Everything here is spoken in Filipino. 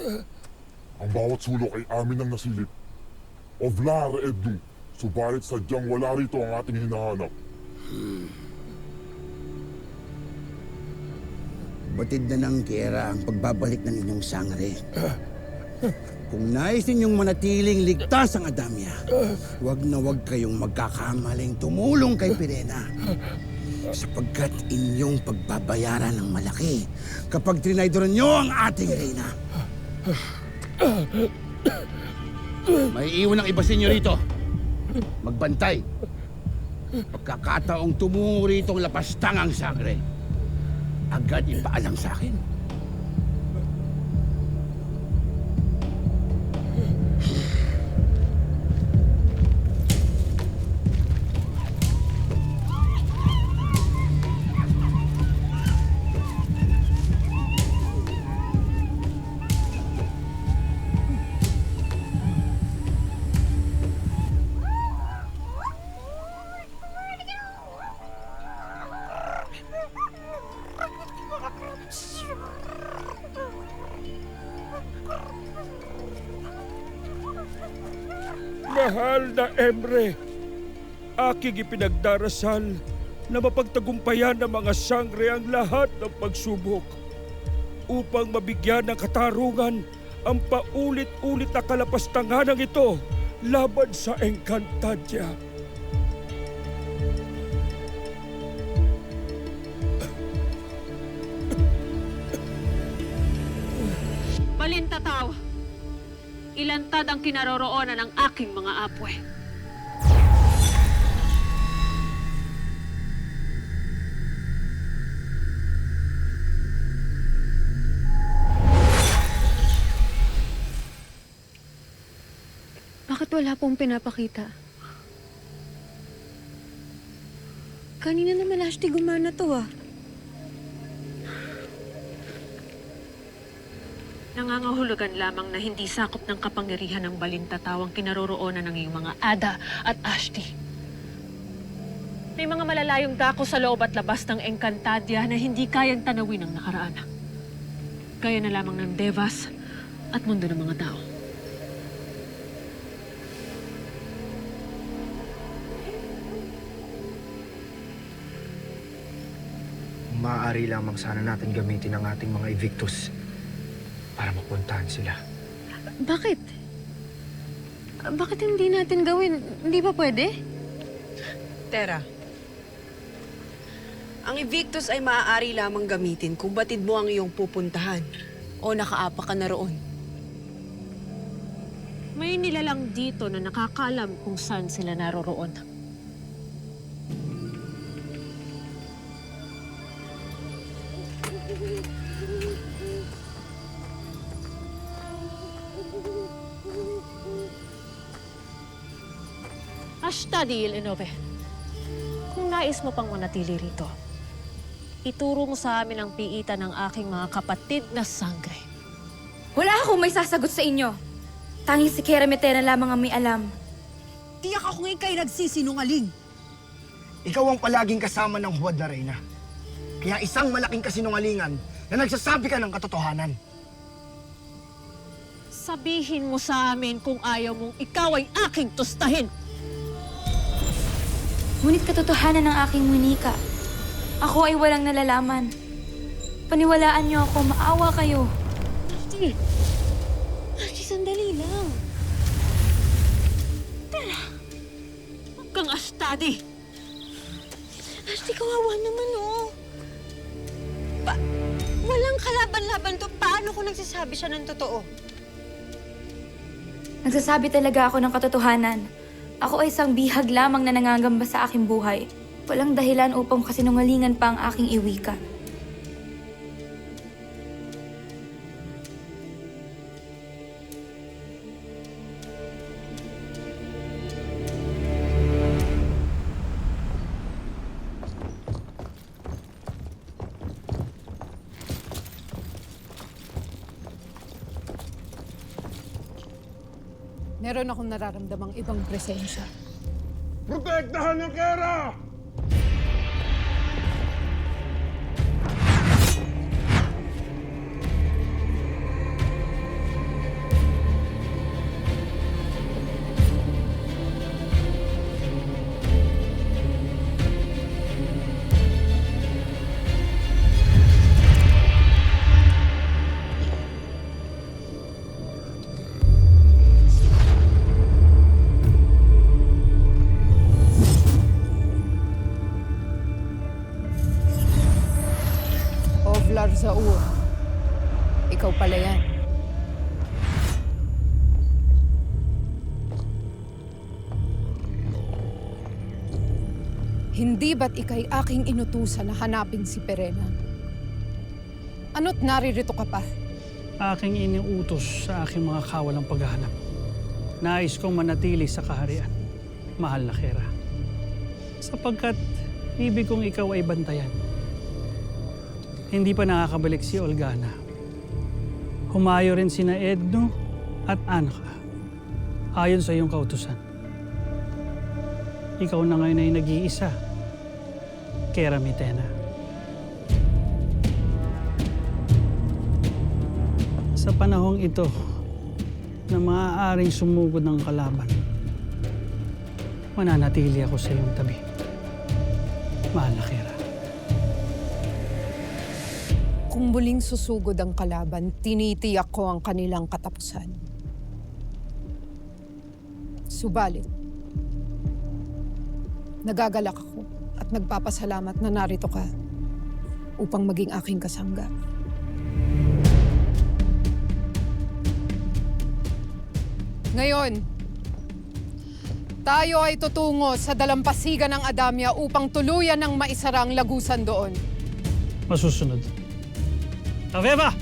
Ang bawat sulok ay amin ang nasilip. Ovlar Ednu, subalit sadyang wala rito ang ating hinahanap. Batid na ng Kera ang pagbabalik ng inyong sangre. Kung nais ninyong manatiling ligtas ang Adamya, huwag na huwag kayong magkakamaling tumulong kay Pirena. Sapagkat inyong pagbabayaran ng malaki kapag trinaydoran nyo ang ating reyna. May iwan ng iba sinyo rito. Magbantay. Pagkakataong tumungo rito ang lapastangang sangre, agad ipaalam sa akin. Mahal na Emre, aking ipinagdarasal na mapagtagumpayan ng mga sangre ang lahat ng pagsubok upang mabigyan ng katarungan ang paulit-ulit na kalapastanganang ito laban sa Encantadia. Balintataw, ilantad ang kinaroroonan ng aking mga apwe. Bakit wala pong pinapakita? Kanina naman Ashti gumana to ah. Nangangahulugan lamang na hindi sakop ng kapangyarihan ng Balintataw ang kinaroroonan ng iyong mga Ada at Ashti. May mga malalayong dako sa loob at labas ng Encantadia na hindi kayang tanawin ng nakaraan. Kaya na lamang ng Devas at mundo ng mga tao. Maaari lamang sana natin gamitin ang ating mga Evictus para mapuntahan sila. Bakit? Bakit hindi natin gawin? Hindi ba pwede? Tera, ang Evictus ay maaari lamang gamitin kung batid mo ang iyong pupuntahan o nakaapa ka na roon. May nilalang dito na nakakaalam kung saan sila naroroon. Ashtadi Ilinove, kung nais mo pang manatili rito, ituro mo sa amin ang piitan ng aking mga kapatid na sangre. Wala akong may sasagot sa inyo. Tanging si Kera Metera lamang ang may alam. Tiyak akong ika'y nagsisinungaling. Ikaw ang palaging kasama ng huwad na reyna. Kaya isang malaking kasinungalingan na nagsasabi ka ng katotohanan. Sabihin mo sa amin kung ayaw mong ikaw ay aking tustahin. Ngunit katotohanan ng aking munika. Ako ay walang nalalaman. Paniwalaan niyo ako, maawa kayo. Ashti! Ashti, sandali lang. Tara! Huwag kang Ashtadi! Ashti, kawawa naman oh. Walang kalaban-laban to. Paano kung nagsasabi siya ng totoo? Nagsasabi talaga ako ng katotohanan. Ako ay isang bihag lamang na nangangamba sa aking buhay. Walang dahilan upang kasinungalingan pa ang aking iwika. Meron akong nararamdamang ibang presensya. Protektahan ng Kera! ikaw pala yan. Hindi ba't ikay aking inutusan na hanapin si Perena? Ano't naririto ka pa? Aking iniutos sa aking mga kawalang paghahanap. Nais kong manatili sa kaharian, mahal na Kera. Sapagkat ibig kong ikaw ay bantayan. Hindi pa nakakabalik si Olgana. Humayo rin sina Edno at Anka, ayon sa iyong kautusan. Ikaw na ngayon ay nag-iisa, Kera Mitena. Sa panahong ito na maaaring sumugod ng kalaban, mananatili ako sa iyong tabi. Mahal na Kera. Kung muling susugod ang kalaban, tinitiyak ko ang kanilang katapusan. Subalit, nagagalak ako at nagpapasalamat na narito ka upang maging aking kasangga. Ngayon, tayo ay tutungo sa dalampasigan ng Adamya upang tuluyan ng maisara ang lagusan doon. Masusunod. Aveva!